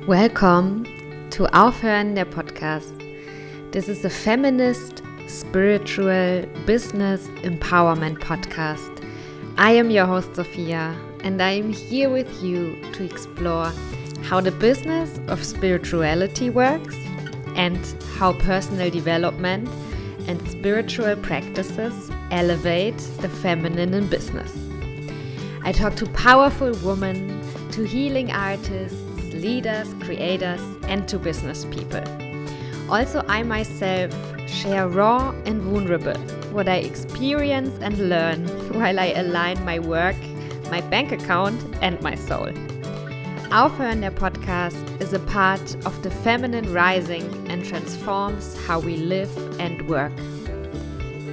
Welcome to Aufhören der Podcast. This is a feminist, spiritual, business empowerment podcast. I am your host Sophia, and I am here with you to explore how the business of spirituality works and how personal development and spiritual practices elevate the feminine in business. I talk to powerful women, to healing artists, leaders, creators, and to business people. Also, I myself share raw and vulnerable what I experience and learn while I align my work, my bank account, and my soul. Aufhören der Podcast is a part of the feminine rising and transforms how we live and work.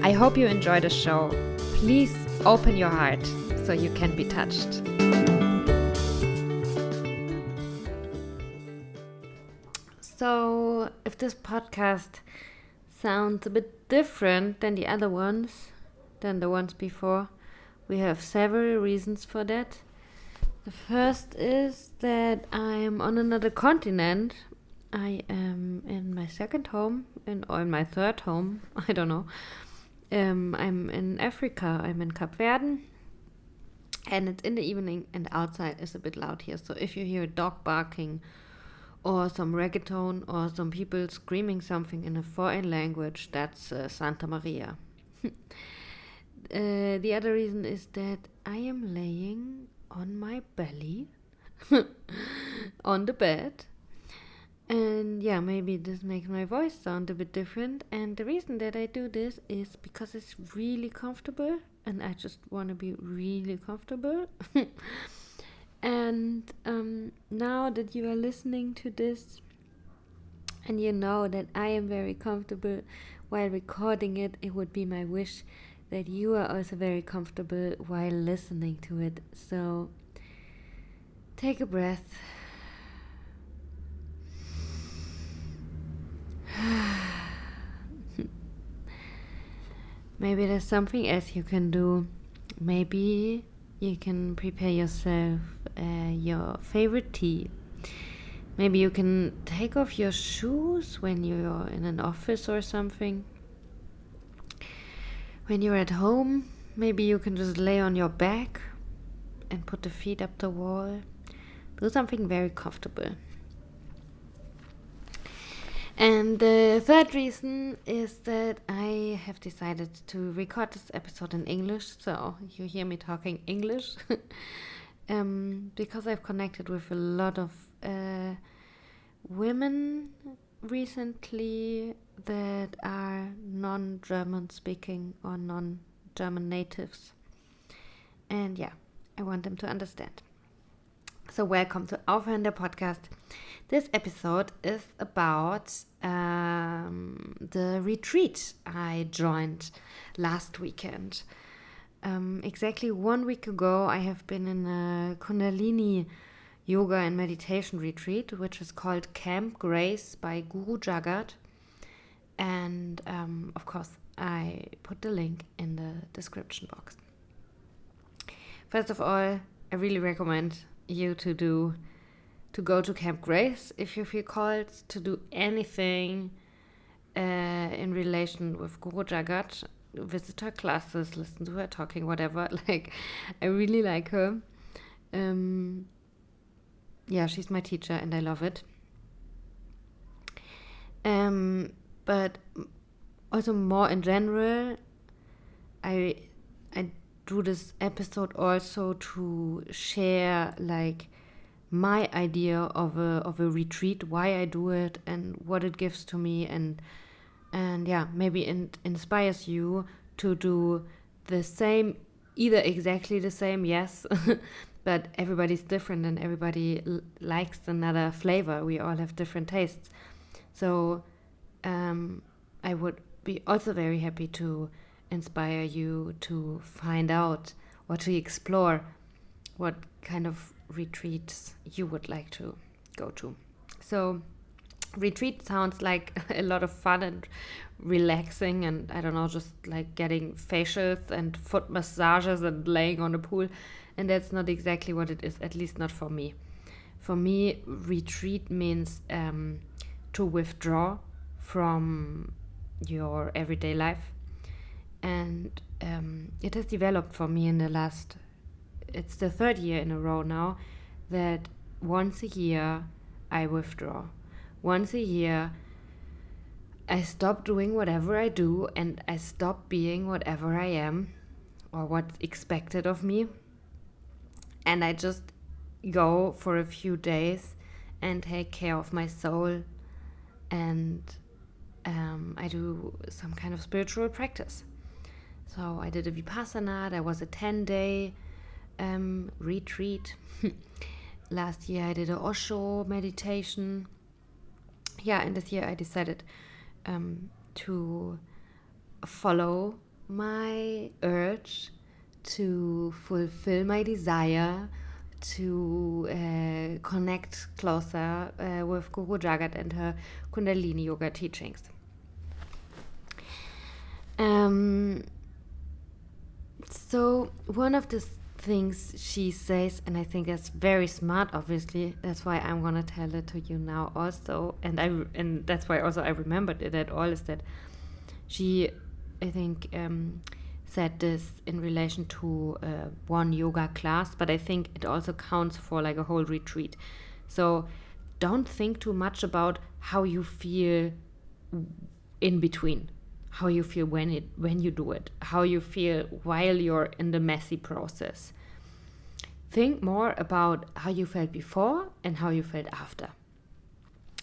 I hope you enjoy the show. Please open your heart so you can be touched. So, if this podcast sounds a bit different than the other ones, than the ones before, we have several reasons for that. The first is that I'm on another continent. I am in my second home, or in my third home, I don't know. I'm in Africa, I'm in Cape Verde, and it's in the evening and outside is a bit loud here. So if you hear a dog barking, or some reggaeton, or some people screaming something in a foreign language, that's Santa Maria. The other reason is that I am laying on my belly on the bed. And yeah, maybe this makes my voice sound a bit different. And the reason that I do this is because it's really comfortable, and I just want to be really comfortable. And now that you are listening to this and you know that I am very comfortable while recording it, it would be my wish that you are also very comfortable while listening to it. So take a breath. Maybe there's something else you can do. Maybe you can prepare yourself your favorite tea. Maybe you can take off your shoes when you're in an office or something. When you're at home, maybe you can just lay on your back and put the feet up the wall. Do something very comfortable. And the third reason is that I have decided to record this episode in English, so you hear me talking English, because I've connected with a lot of women recently that are non-German speaking or non-German natives. And yeah, I want them to understand. So welcome to Aufhören der Podcast. This episode is about the retreat I joined last weekend. Exactly 1 week ago, I have been in a Kundalini Yoga and meditation retreat, which is called Camp Grace by Guru Jagat. And of course, I put the link in the description box. First of all, I really recommend you to go to Camp Grace if you feel called to do anything in relation with Guru Jagat. Visit her classes, listen to her talking, whatever. Like, I really like her. Yeah, she's my teacher and I love it. But also more in general, I do this episode also to share like my idea of a retreat, why I do it and what it gives to me, and yeah, maybe it inspires you to do the same, either exactly the same, yes, but everybody's different and everybody likes another flavor. We all have different tastes. So I would be also very happy to inspire you to find out or to explore what kind of retreats you would like to go to. So retreat sounds like a lot of fun and relaxing, and I don't know, just like getting facials and foot massages and laying on a pool, and that's not exactly what it is, at least not for me. For me, retreat means to withdraw from your everyday life. And it has developed for me in the last, it's the third year in a row now, that once a year I withdraw. Once a year I stop doing whatever I do and I stop being whatever I am or what's expected of me. And I just go for a few days and take care of my soul. And I do some kind of spiritual practice. So I did a Vipassana, there was a 10-day retreat. Last year I did a Osho meditation. Yeah, and this year I decided to follow my urge, to fulfill my desire, to connect closer with Guru Jagat and her Kundalini Yoga teachings. So one of the things she says, and I think that's very smart, obviously, that's why I'm gonna tell it to you now also, and that's why also I remembered it at all, is that she, I think, said this in relation to one yoga class, but I think it also counts for like a whole retreat. So don't think too much about how you feel in between, how you feel when you do it, how you feel while you're in the messy process. Think more about how you felt before and how you felt after.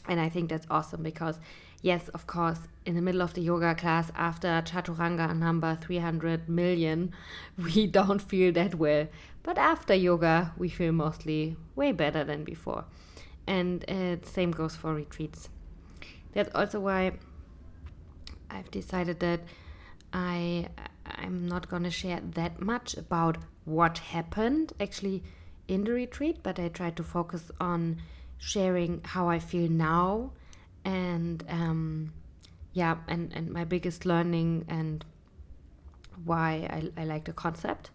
And I think that's awesome because, yes, of course, in the middle of the yoga class, after Chaturanga number 300 million, we don't feel that well. But after yoga, we feel mostly way better than before. And the same goes for retreats. That's also why I've decided that I'm not going to share that much about what happened actually in the retreat, but I try to focus on sharing how I feel now and and my biggest learning and why I like the concept.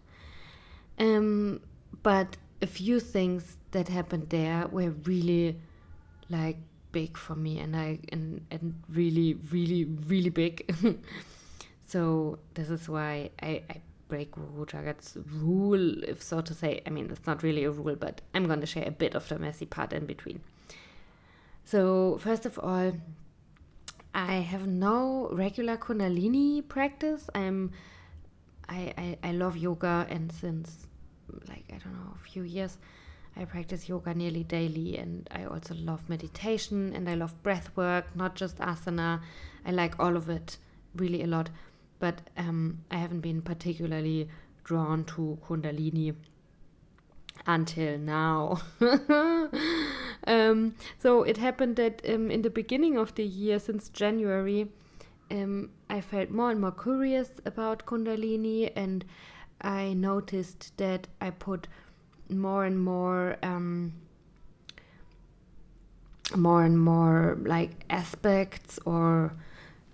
But a few things that happened there were really like big for me and really big. So this is why I break Guru Jagat's rule, if so to say. I mean, it's not really a rule, but I'm going to share a bit of the messy part in between. So first of all, I have no regular Kundalini practice. I love yoga, and since like, I don't know, a few years I practice yoga nearly daily, and I also love meditation and I love breath work, not just asana. I like all of it really a lot, but I haven't been particularly drawn to Kundalini until now. So it happened that in the beginning of the year, since January, I felt more and more curious about Kundalini, and I noticed that I put more and more like aspects or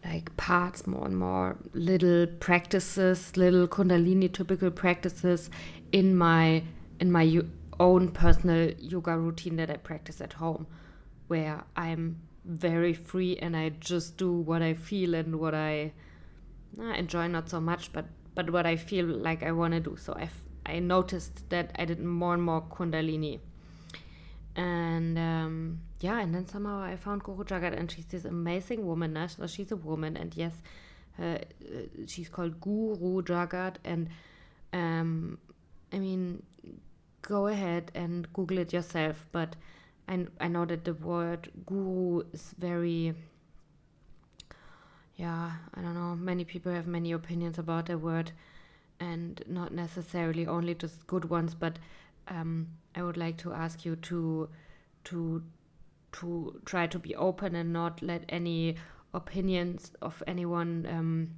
like parts, more and more little practices, little Kundalini typical practices in my own personal yoga routine that I practice at home, where I'm very free and I just do what I feel and what I enjoy, not so much, but what I feel like I want to do. So I noticed that I did more and more Kundalini. And and then somehow I found Guru Jagat, and she's this amazing woman. So she's a woman, and yes, she's called Guru Jagat. And I mean, go ahead and Google it yourself. But I know that the word guru is very, I don't know, many people have many opinions about the word, and not necessarily only just good ones, but I would like to ask you to try to be open and not let any opinions of anyone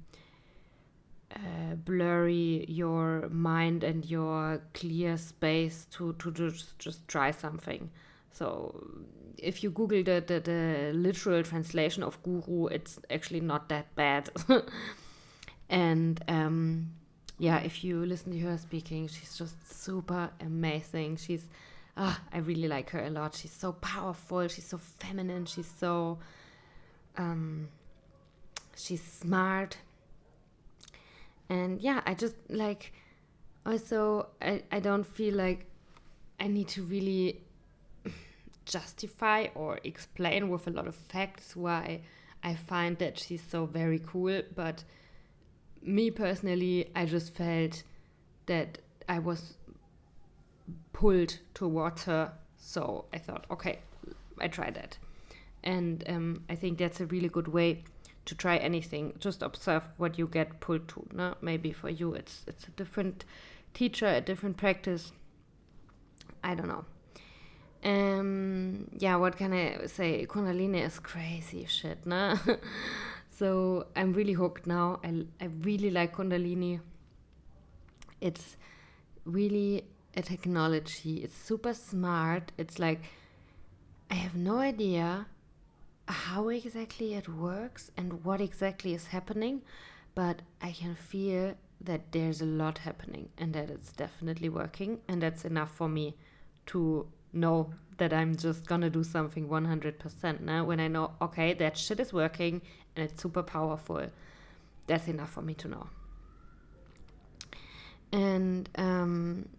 blurry your mind and your clear space to just try something. So if you Google the literal translation of guru, it's actually not that bad. And if you listen to her speaking, she's just super amazing. She's I really like her a lot. She's so powerful. She's so feminine. She's so, she's smart. And yeah, I just like, also, I don't feel like I need to really justify or explain with a lot of facts why I find that she's so very cool. But me personally, I just felt that I was pulled towards her. So I thought, okay, I try that. And I think that's a really good way to try anything. Just observe what you get pulled to. No? Maybe for you it's a different teacher, a different practice. I don't know. Yeah, what can I say? Kundalini is crazy shit, no? So I'm really hooked now. I really like Kundalini. It's really a technology. It's super smart. It's like, I have no idea how exactly it works and what exactly is happening, but I can feel that there's a lot happening and that it's definitely working, and that's enough for me to know that I'm just gonna do something 100% now. When I know, okay, that shit is working and it's super powerful, that's enough for me to know. And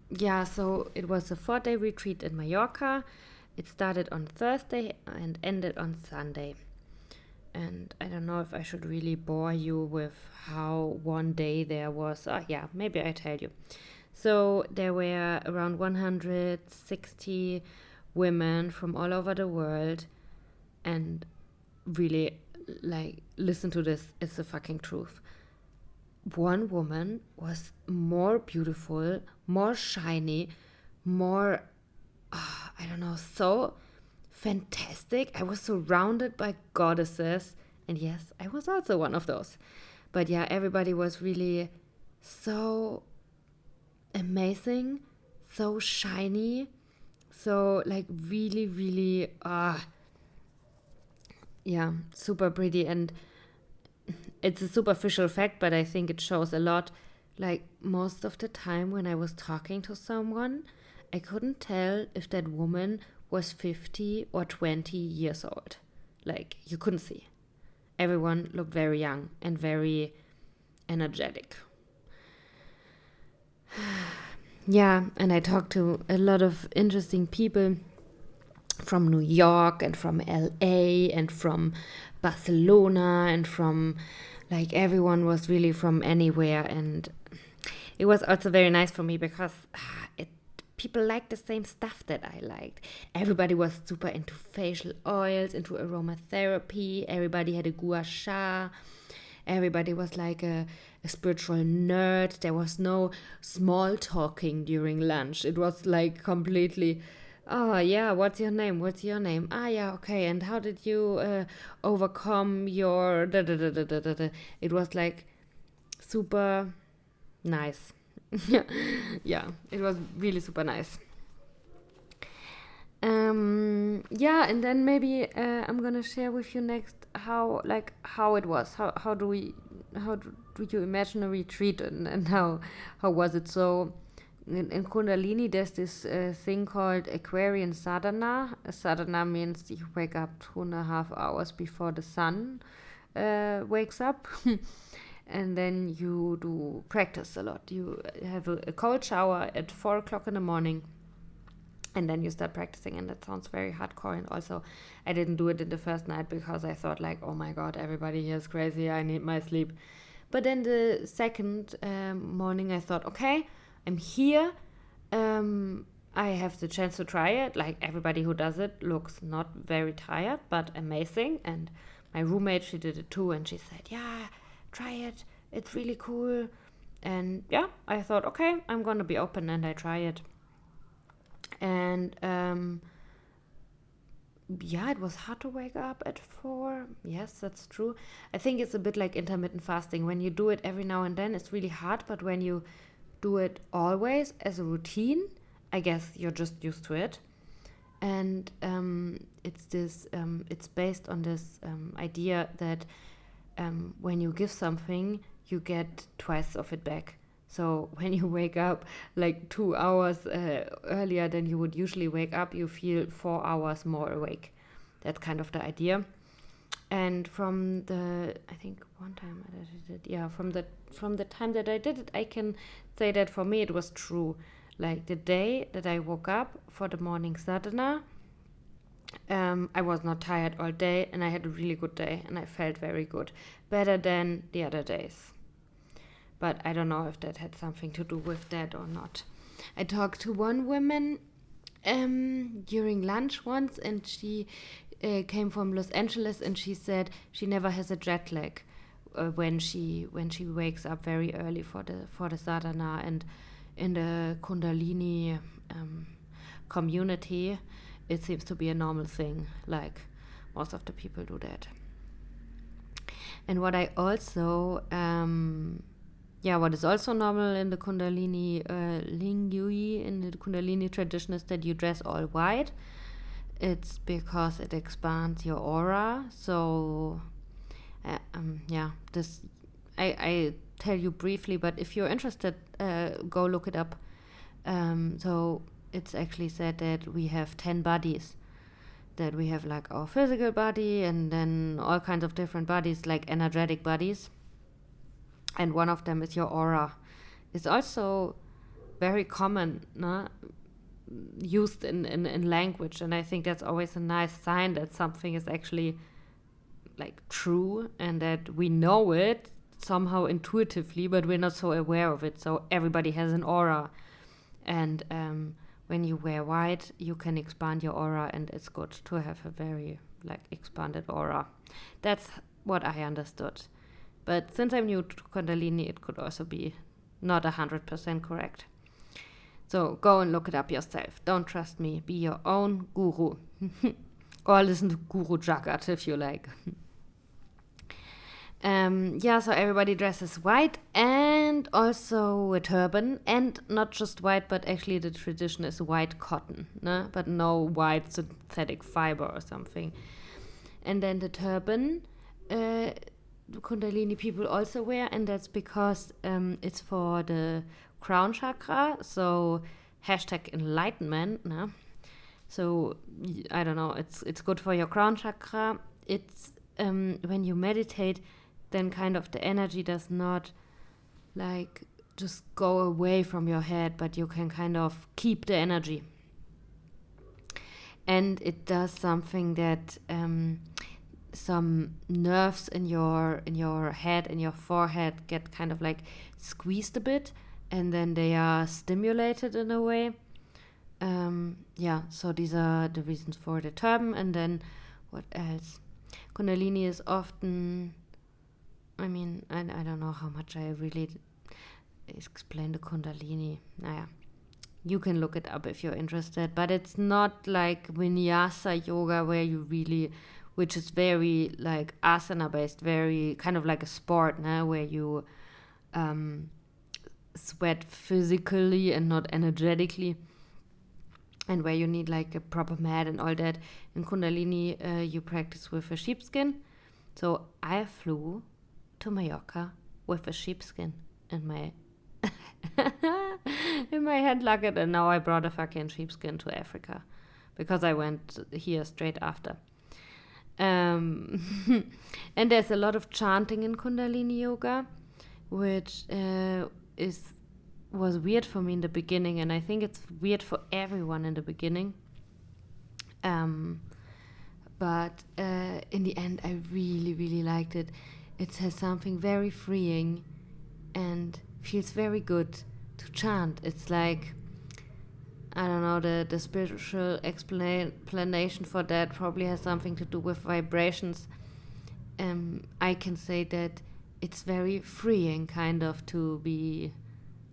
yeah, so it was a 4-day retreat in Mallorca. It started on Thursday and ended on Sunday. And I don't know if I should really bore you with how one day there was. Yeah, maybe I tell you. So there were around 160 women from all over the world. And really, like, listen to this, it's the fucking truth. One woman was more beautiful, more shiny, more, I don't know, so fantastic. I was surrounded by goddesses. And yes, I was also one of those. But yeah, everybody was really so amazing, so shiny, so like really, really, yeah, super pretty. And it's a superficial fact, but I think it shows a lot. Like, most of the time when I was talking to someone, I couldn't tell if that woman was 50 or 20 years old. Like, you couldn't see. Everyone looked very young and very energetic. Yeah, and I talked to a lot of interesting people from New York and from LA and from Barcelona, and from, like, everyone was really from anywhere. And it was also very nice for me because people liked the same stuff that I liked. Everybody was super into facial oils, into aromatherapy. Everybody had a gua sha. Everybody was like a spiritual nerd. There was no small talking during lunch. It was like completely, oh yeah, what's your name? What's your name? Ah yeah, okay. And how did you overcome your da da da da da da? It was like super nice. Yeah, it was really super nice. Yeah, and then maybe I'm gonna share with you next how it was. How do you imagine a retreat, and how was it? So in Kundalini there's this thing called Aquarian sadhana. Sadhana means you wake up 2.5 hours before the sun wakes up. And then you do practice a lot. You have a cold shower at 4 o'clock in the morning, and then you start practicing. And that sounds very hardcore. And also, I didn't do it in the first night because I thought, like, oh my god, everybody here is crazy, I need my sleep. But then the second morning I thought, okay, I'm here, I have the chance to try it. Like, everybody who does it looks not very tired, but amazing. And my roommate, she did it too, and she said, yeah, try it, it's really cool. And yeah, I thought, okay, I'm gonna be open, and I try it. And yeah, it was hard to wake up at 4. Yes, that's true. I think it's a bit like intermittent fasting. When you do it every now and then, it's really hard, but when you do it always as a routine, I guess you're just used to it. And it's based on this idea that when you give something, you get twice of it back. So when you wake up like 2 hours earlier than you would usually wake up, you feel 4 hours more awake. That's kind of the idea. And I think one time I did it, yeah, from the time that I did it, I can say that for me it was true. Like the day that I woke up for the morning sadhana, I was not tired all day, and I had a really good day, and I felt very good, better than the other days. But I don't know if that had something to do with that or not. I talked to one woman during lunch once, and she came from Los Angeles, and she said she never has a jet lag when she wakes up very early for the sadhana. And in the Kundalini community, it seems to be a normal thing. Like most of the people do that. And what I also what is also normal in the Kundalini Lingui, in the Kundalini tradition, is that you dress all white. It's because it expands your aura. So, this I tell you briefly, but if you're interested, go look it up. So it's actually said that we have 10 bodies. That we have like our physical body, and then all kinds of different bodies, like energetic bodies. And one of them is your aura. It's also very common, used in language, and I think that's always a nice sign that something is actually like true, and that we know it somehow intuitively, but we're not so aware of it. So everybody has an aura, and when you wear white, you can expand your aura, and it's good to have a very like expanded aura. That's what I understood. But since I'm new to Kundalini, it could also be not 100% correct. So go and look it up yourself. Don't trust me. Be your own guru. Or listen to Guru Jagat if you like. So everybody dresses white, and also a turban. And not just white, but actually the tradition is white cotton. But no white synthetic fiber or something. And then the turban... Kundalini people also wear, and that's because it's for the crown chakra, so #enlightenment. So I don't know, it's good for your crown chakra. It's when you meditate, then kind of the energy does not like just go away from your head, but you can kind of keep the energy, and it does something that some nerves in your head, in your forehead, get kind of like squeezed a bit, and then they are stimulated in a way. So these are the reasons for the turban. And then what else? Kundalini is often, I don't know how much I really explain the Kundalini. You can look it up if you're interested, but it's not like Vinyasa yoga where you really, which is very like asana based, very kind of like a sport, where you sweat physically and not energetically, and where you need like a proper mat and all that. In Kundalini, you practice with a sheepskin. So I flew to Mallorca with a sheepskin in my in my hand luggage, and now I brought a fucking sheepskin to Africa because I went here straight after. And there's a lot of chanting in Kundalini Yoga, which was weird for me in the beginning, and I think it's weird for everyone in the beginning. But in the end, I really, really liked it. It has something very freeing and feels very good to chant. It's like, I don't know, the spiritual explanation for that probably has something to do with vibrations. I can say that it's very freeing kind of to be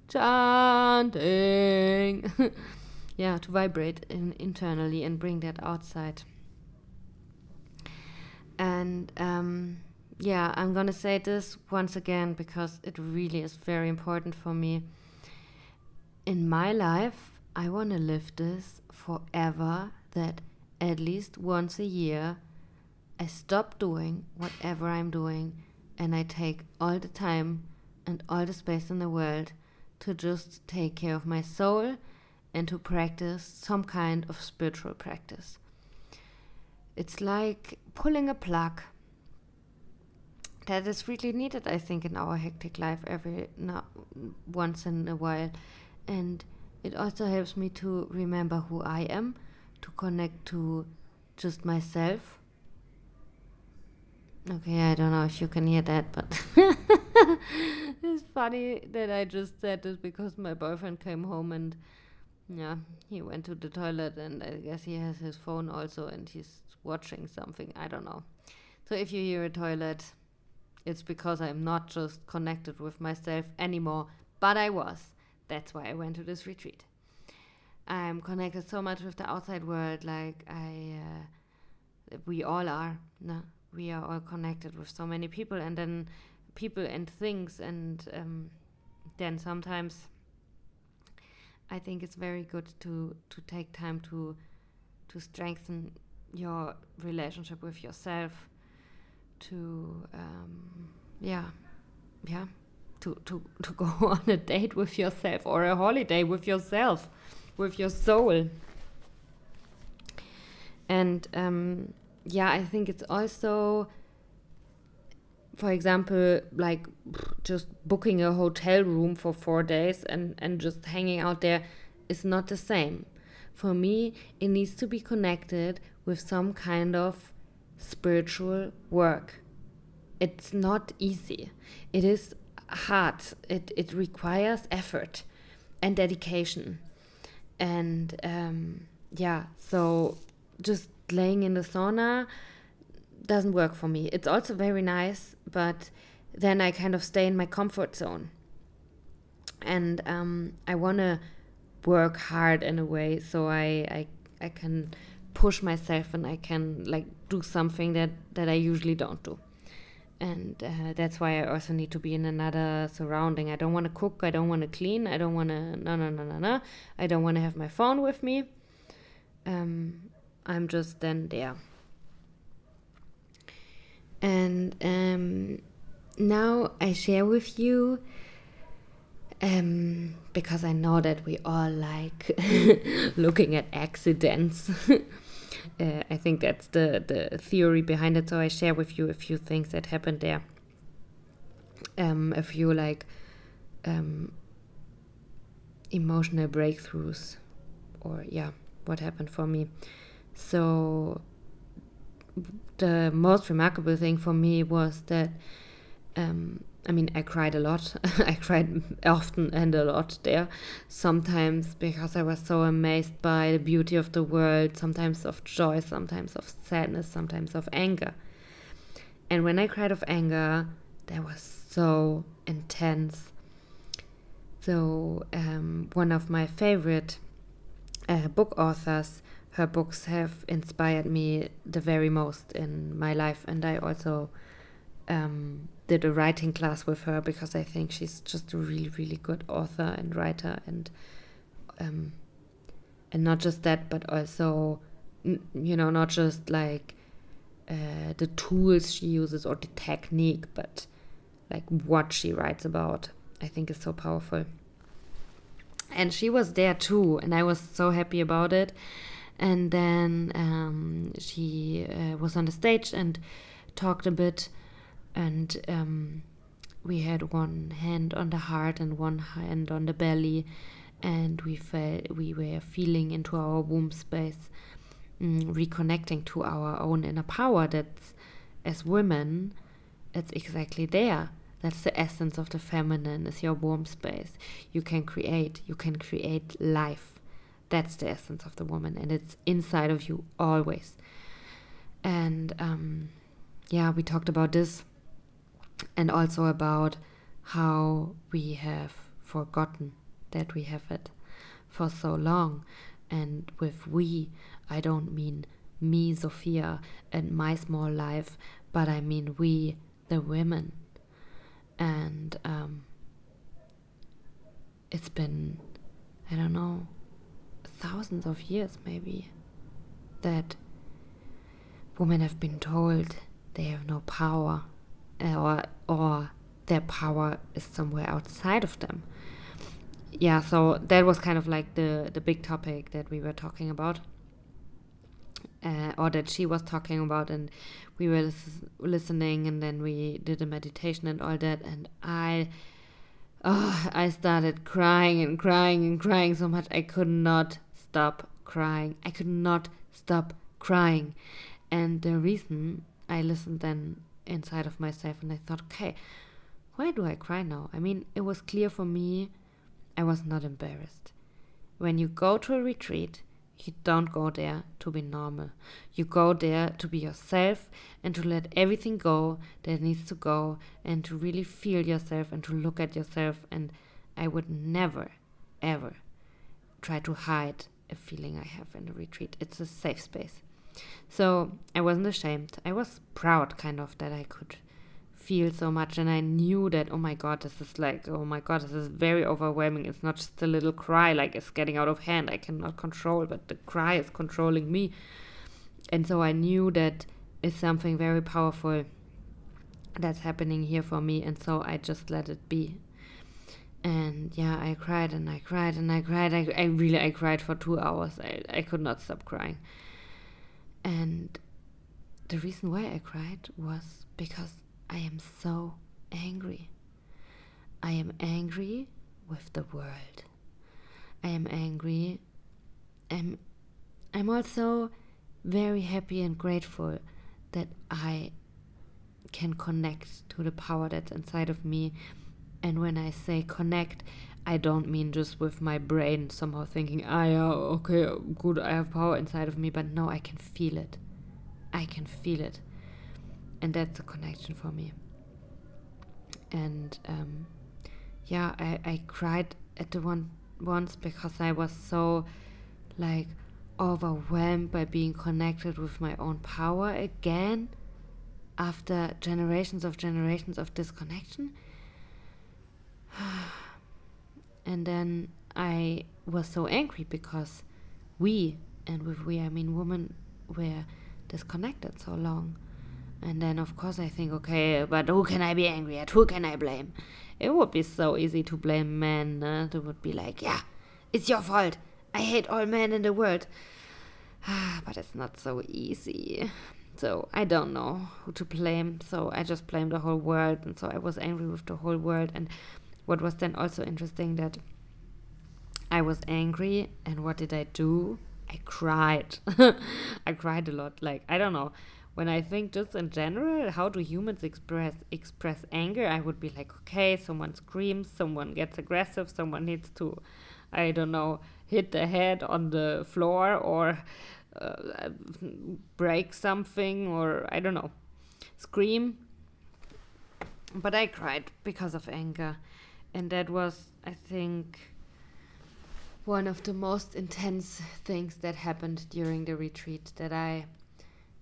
chanting. To vibrate internally and bring that outside. And I'm gonna say this once again because it really is very important for me. In my life, I want to live this forever, that at least once a year I stop doing whatever I'm doing, and I take all the time and all the space in the world to just take care of my soul and to practice some kind of spiritual practice. It's like pulling a plug that is really needed, I think, in our hectic life once in a while. And it also helps me to remember who I am, to connect to just myself. Okay, I don't know if you can hear that, but it's funny that I just said this because my boyfriend came home and he went to the toilet, and I guess he has his phone also and he's watching something. I don't know. So if you hear a toilet, it's because I'm not just connected with myself anymore, but I was. That's why I went to this retreat. I'm connected so much with the outside world, like we all are. No, we are all connected with so many people, and then people and things, and then sometimes I think it's very good to take time to strengthen your relationship with yourself, to to go on a date with yourself, or a holiday with yourself, with your soul. And I think it's also, for example, like just booking a hotel room for 4 days and just hanging out there is not the same. For me, it needs to be connected with some kind of spiritual work. It's not easy. It is hard. It requires effort and dedication. And so just laying in the sauna doesn't work for me. It's also very nice, but then I kind of stay in my comfort zone. And I want to work hard in a way, so I can push myself, and I can like do something that I usually don't do. And that's why I also need to be in another surrounding. I don't want to cook. I don't want to clean. I don't want to no. I don't want to have my phone with me. I'm just then there. And now I share with you, because I know that we all like looking at accidents. I think that's the theory behind it. So I share with you a few things that happened there. A few like emotional breakthroughs, or what happened for me. So the most remarkable thing for me was that I cried a lot. I cried often and a lot there. Sometimes because I was so amazed by the beauty of the world, sometimes of joy, sometimes of sadness, sometimes of anger. And when I cried of anger, that was so intense. So one of my favorite book authors, her books have inspired me the very most in my life, and I also did a writing class with her because I think she's just a really, really good author and writer, and not just that, but also not just like the tools she uses or the technique, but like what she writes about, I think is so powerful. And she was there too, and I was so happy about it. And then she was on the stage and talked a bit, and we had one hand on the heart and one hand on the belly, and we were feeling into our womb space, reconnecting to our own inner power. That's, as women, it's exactly there. That's the essence of the feminine, is your womb space. You can create life. That's the essence of the woman, and it's inside of you always. And we talked about this, and also about how we have forgotten that we have it for so long. And with we, I don't mean me, Sophia, and my small life, but I mean we, the women. And it's been, I don't know, thousands of years maybe, that women have been told they have no power, or their power is somewhere outside of them. yeah, so that was kind of like the big topic that we were talking about, or that she was talking about, and we were listening, and then we did a meditation and all that, and I started crying and crying and crying so much I could not stop crying. I could not stop crying. And the reason, I listened then inside of myself and I thought, okay, why do I cry now? I mean, it was clear for me I was not embarrassed. When you go to a retreat, you don't go there to be normal. You go there to be yourself and to let everything go that needs to go, and to really feel yourself and to look at yourself. And I would never, ever try to hide a feeling I have in a retreat. It's a safe space. So I wasn't ashamed. I was proud, kind of, that I could feel so much, and I knew that, oh my god, this is very overwhelming. It's not just a little cry, like it's getting out of hand, I cannot control, but the cry is controlling me. And so I knew that is something very powerful that's happening here for me, and so I just let it be. And yeah, I cried and I cried and I cried. I cried for 2 hours. I could not stop crying. And the reason why I cried was because I am so angry. I am angry with the world. I am angry. I'm also very happy and grateful that I can connect to the power that's inside of me. And when I say connect, I don't mean just with my brain somehow thinking, yeah, okay, good, I have power inside of me. But no, I can feel it. I can feel it. And that's a connection for me. And I cried at the once because I was so like overwhelmed by being connected with my own power again after generations of disconnection. And then I was so angry because we, and with we I mean women, were disconnected so long. And then of course I think, okay, but who can I be angry at? Who can I blame? It would be so easy to blame men. It would be like, yeah, it's your fault. I hate all men in the world. But it's not so easy. So I don't know who to blame. So I just blamed the whole world. And so I was angry with the whole world. And what was then also interesting, that I was angry, and what did I do? I cried. I cried a lot. Like, I don't know. When I think just in general, how do humans express anger? I would be like, okay, someone screams, someone gets aggressive, someone needs to, I don't know, hit the head on the floor, or break something, or I don't know, scream. But I cried because of anger. And that was, I think, one of the most intense things that happened during the retreat, that I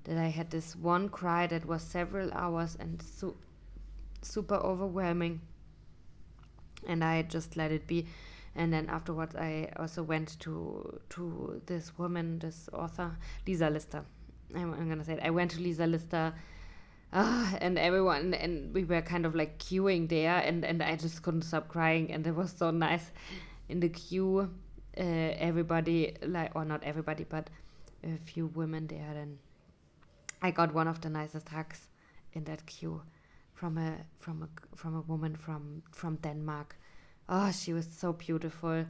had this one cry that was several hours and super overwhelming, and I just let it be. And then afterwards I also went to this woman, this author, Lisa Lister. I'm gonna say it. I went to Lisa Lister, and everyone, and we were kind of like queuing there, and I just couldn't stop crying, and it was so nice in the queue. Everybody, like, or not everybody, but a few women there, and I got one of the nicest hugs in that queue from a woman from Denmark. Oh, she was so beautiful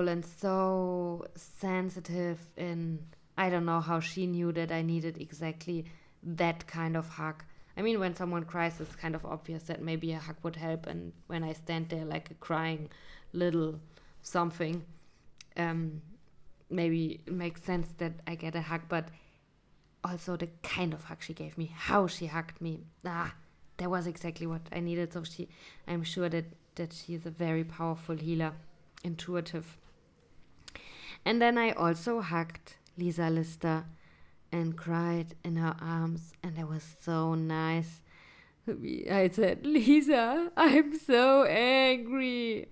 and so sensitive. And I don't know how she knew that I needed exactly that kind of hug. I mean, when someone cries, it's kind of obvious that maybe a hug would help. And when I stand there like a crying little something, maybe it makes sense that I get a hug. But also the kind of hug she gave me, how she hugged me, that was exactly what I needed. So I'm sure that she is a very powerful healer, intuitive. And then I also hugged Lisa Lister and cried in her arms, and it was so nice. I said, Lisa, I'm so angry.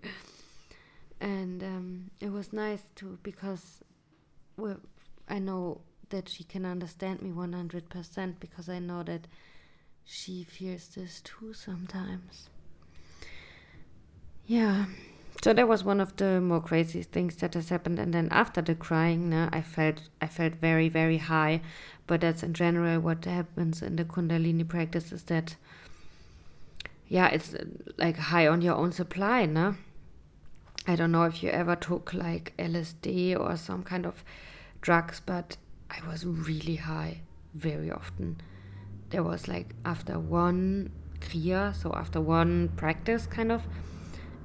And it was nice too, because I know that she can understand me 100%, because I know that she feels this too sometimes. Yeah, So that was one of the more crazy things that has happened. And then after the crying, I felt very, very high. But that's in general what happens in the Kundalini practice, is that, yeah, it's like high on your own supply, no? I don't know if you ever took like LSD or some kind of drugs, but I was really high very often. There was like after one kriya, so after one practice kind of,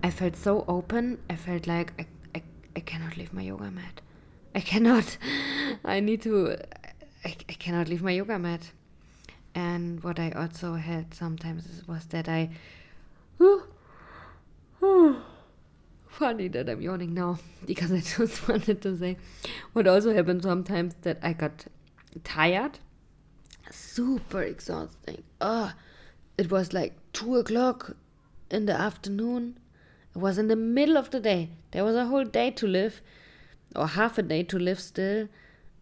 I felt so open. I felt like I cannot leave my yoga mat. I cannot. I need to. I cannot leave my yoga mat. And what I also had sometimes was that I. Funny that I'm yawning now, because I just wanted to say what also happened sometimes, that I got tired, super exhausting. It was like 2 o'clock in the afternoon. It was in the middle of the day. There was a whole day to live, or half a day to live still,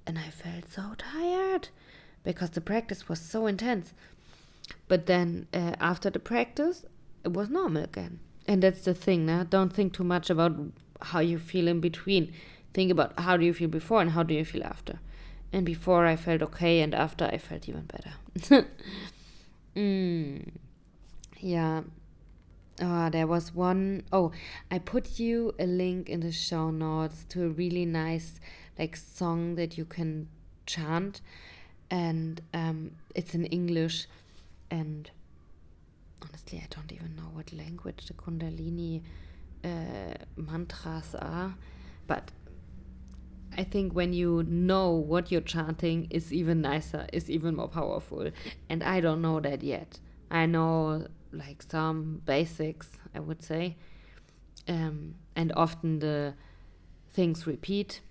and I felt so tired because the practice was so intense. But then after the practice, it was normal again. And that's the thing, nah? Don't think too much about how you feel in between. Think about how do you feel before and how do you feel after. And before I felt okay, and after I felt even better. Yeah. There was one. Oh, I put you a link in the show notes to a really nice like song that you can chant, and it's in English. And honestly, I don't even know what language the Kundalini mantras are, but I think when you know what you're chanting is even nicer, is even more powerful. And I don't know that yet. I know like some basics, I would say. And often the things repeat.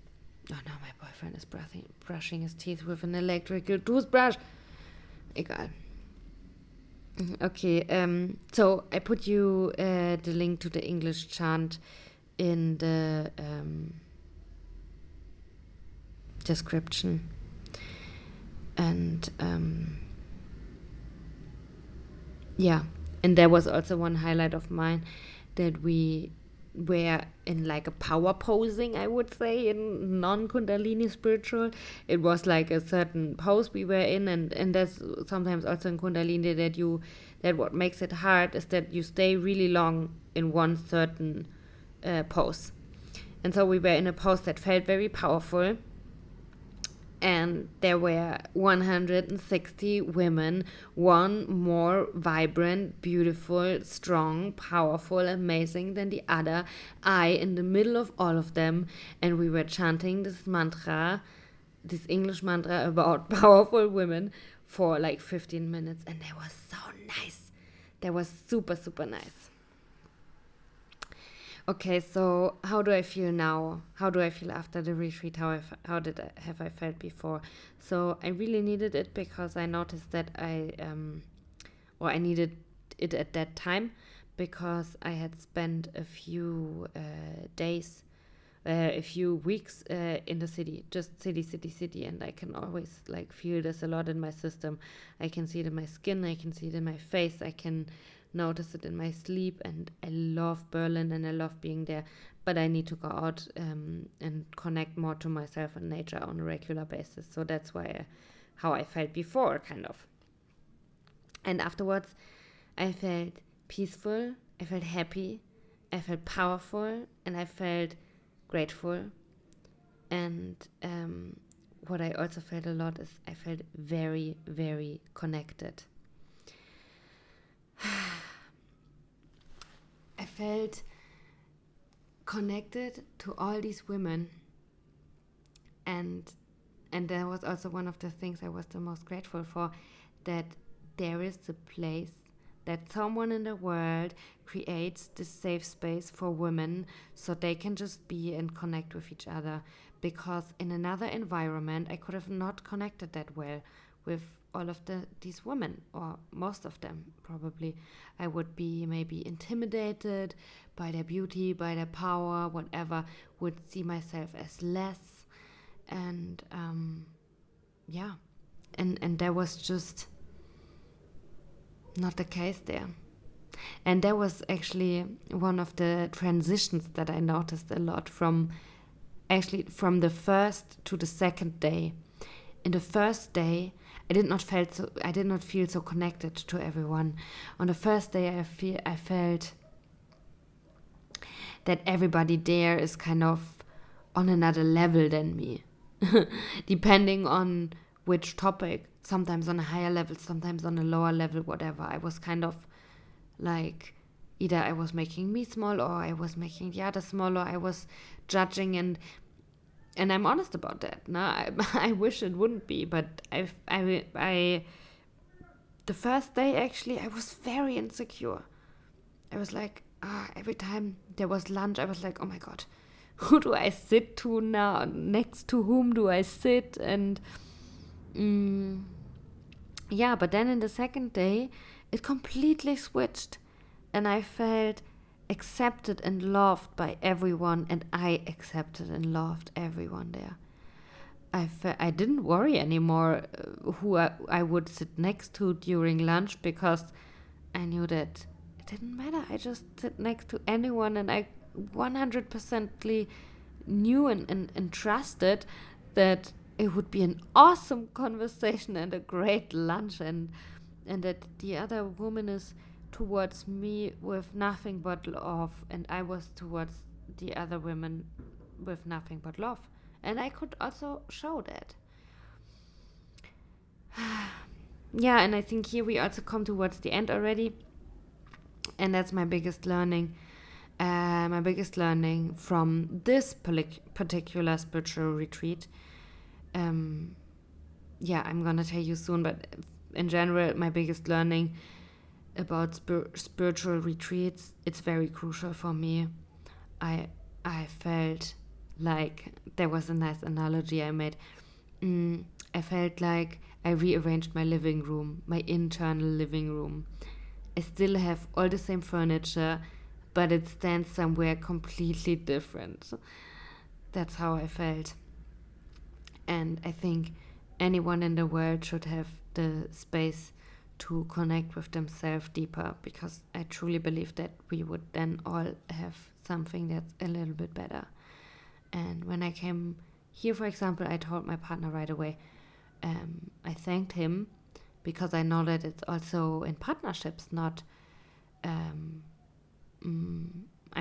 Oh no, my boyfriend is brushing his teeth with an electrical toothbrush. Egal. Okay, so I put you the link to the English chant in the description. And yeah, and there was also one highlight of mine, that we were in like a power posing, I would say, in non-Kundalini spiritual. It was like a certain pose we were in, and that's sometimes also in Kundalini that what makes it hard is that you stay really long in one certain pose. And so we were in a pose that felt very powerful, and there were 160 women, one more vibrant, beautiful, strong, powerful, amazing than the other. I in the middle of all of them, and we were chanting this mantra, this English mantra about powerful women for like 15 minutes, and that was so nice. That was super, super nice. Okay, so how do I feel now? How do I feel after the retreat? Have I felt before? So I really needed it, because I noticed that I needed it at that time, because I had spent a few days, a few weeks in the city, just city, and I can always like feel this a lot in my system. I can see it in my skin, I can see it in my face, I can notice it in my sleep, and I love Berlin and I love being there, but I need to go out and connect more to myself and nature on a regular basis. So that's how I felt before, kind of. And afterwards, I felt peaceful, I felt happy, I felt powerful, and I felt grateful. And what I also felt a lot is I felt very, very connected. I felt connected to all these women, and that was also one of the things I was the most grateful for, that there is a place, that someone in the world creates this safe space for women so they can just be and connect with each other, because in another environment I could have not connected that well with all of these women, or most of them probably. I would be maybe intimidated by their beauty, by their power, whatever, would see myself as less. And yeah, and that was just not the case there. And that was actually one of the transitions that I noticed a lot from the first to the second day. In the first day, I did not feel so connected to everyone. On the first day, I felt that everybody there is kind of on another level than me, depending on which topic. Sometimes on a higher level, sometimes on a lower level, whatever. I was kind of like, either I was making me small, or I was making the other small, or I was judging, and I'm honest about that. No, I wish it wouldn't be, but I the first day actually I was very insecure. I was like, every time there was lunch, I was like, oh my god, who do I sit to now? Next to whom do I sit? And yeah, but then in the second day, it completely switched, and I felt accepted and loved by everyone, and I accepted and loved everyone there. I didn't worry anymore who I would sit next to during lunch, because I knew that it didn't matter. I just sit next to anyone, and I 100% knew and trusted that it would be an awesome conversation and a great lunch, and that the other woman is towards me with nothing but love, and I was towards the other women with nothing but love. And I could also show that. Yeah, and I think here we also come towards the end already. And that's my biggest learning. My biggest learning from this particular spiritual retreat. Yeah, I'm going to tell you soon, but in general, my biggest learning about spiritual retreats, it's very crucial for me. I felt like, there was a nice analogy I made. I felt like I rearranged my living room, my internal living room. I still have all the same furniture, but it stands somewhere completely different. That's how I felt. And I think anyone in the world should have the space to connect with themselves deeper, because I truly believe that we would then all have something that's a little bit better. And when I came here, for example, I told my partner right away. I thanked him, because I know that it's also in partnerships not, I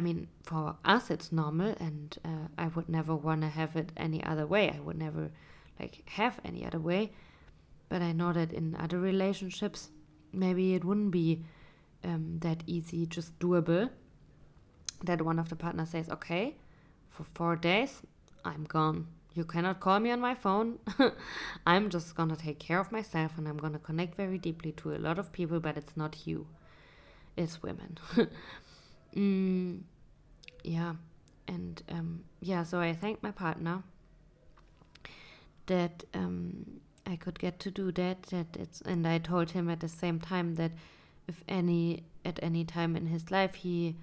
mean, for us it's normal, and I would never want to have it any other way. I would never have any other way. But I know that in other relationships, maybe it wouldn't be that easy, just doable, that one of the partners says, okay, for 4 days, I'm gone. You cannot call me on my phone. I'm just going to take care of myself, and I'm going to connect very deeply to a lot of people, but it's not you. It's women. Yeah. And so I thanked my partner that I could get to do that. And I told him at the same time that if at any time in his life he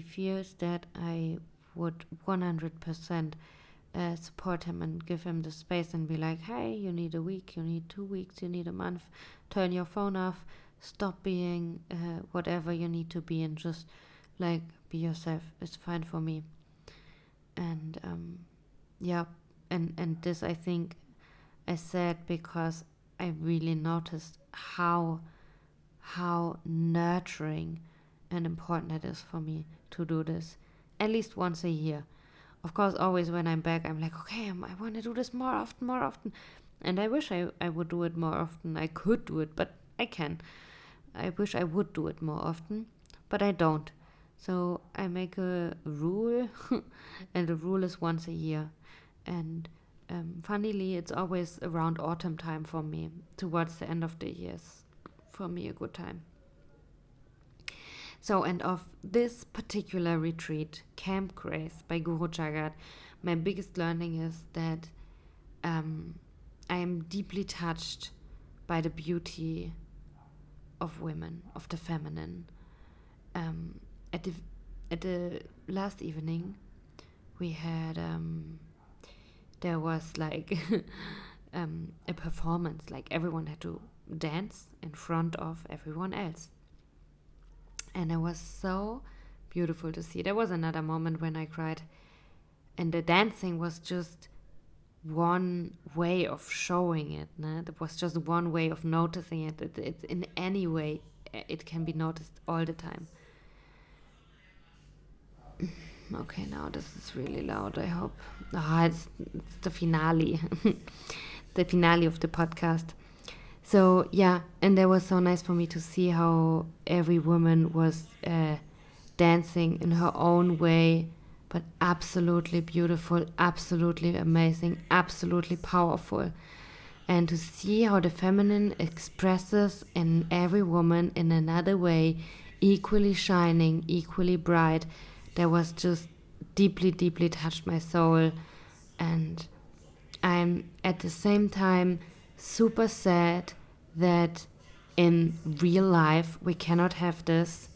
feels that I would 100% support him and give him the space and be like, hey, you need a week, you need 2 weeks, you need a month, turn your phone off, stop being whatever you need to be, and just be yourself. It's fine for me. And and this, I think I said because I really noticed how nurturing and important it is for me to do this at least once a year. Of course, always when I'm back, I'm like, okay, I want to do this more often. And I wish I would do it more often. I could do it, but I can. I wish I would do it more often, but I don't. So I make a rule, and the rule is once a year. And funnily, it's always around autumn time for me, towards the end of the years. For me, a good time. So, and of this particular retreat, Camp Grace by Guru Jagat, my biggest learning is that I am deeply touched by the beauty of women, of the feminine. At the last evening, we had there was a performance. Everyone had to dance in front of everyone else. And it was so beautiful to see. There was another moment when I cried, and the dancing was just one way of showing it. It was just one way of noticing it. It's in any way it can be noticed all the time. Okay, now this is really loud, I hope. It's the finale. The finale of the podcast. So yeah, and it was so nice for me to see how every woman was dancing in her own way, but absolutely beautiful, absolutely amazing, absolutely powerful. And to see how the feminine expresses in every woman in another way, equally shining, equally bright, that was just deeply, deeply touched my soul. And I'm at the same time super sad that in real life we cannot have this,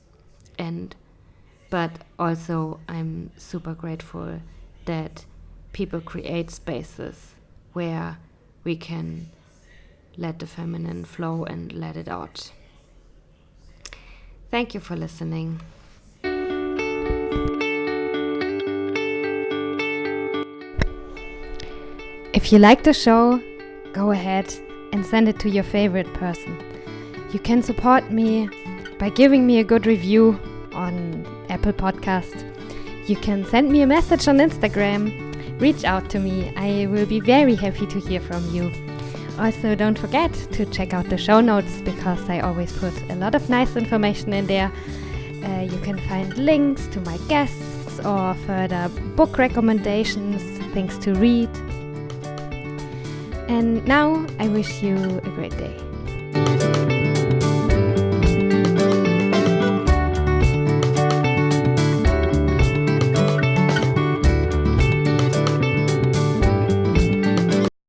but also I'm super grateful that people create spaces where we can let the feminine flow and let it out. Thank you for listening. If you like the show, go ahead and send it to your favorite person. You can support me by giving me a good review on Apple Podcast. You can send me a message on Instagram. Reach out to me. I will be very happy to hear from you. Also, don't forget to check out the show notes because I always put a lot of nice information in there. You can find links to my guests or further book recommendations, things to read. And now I wish you a great day.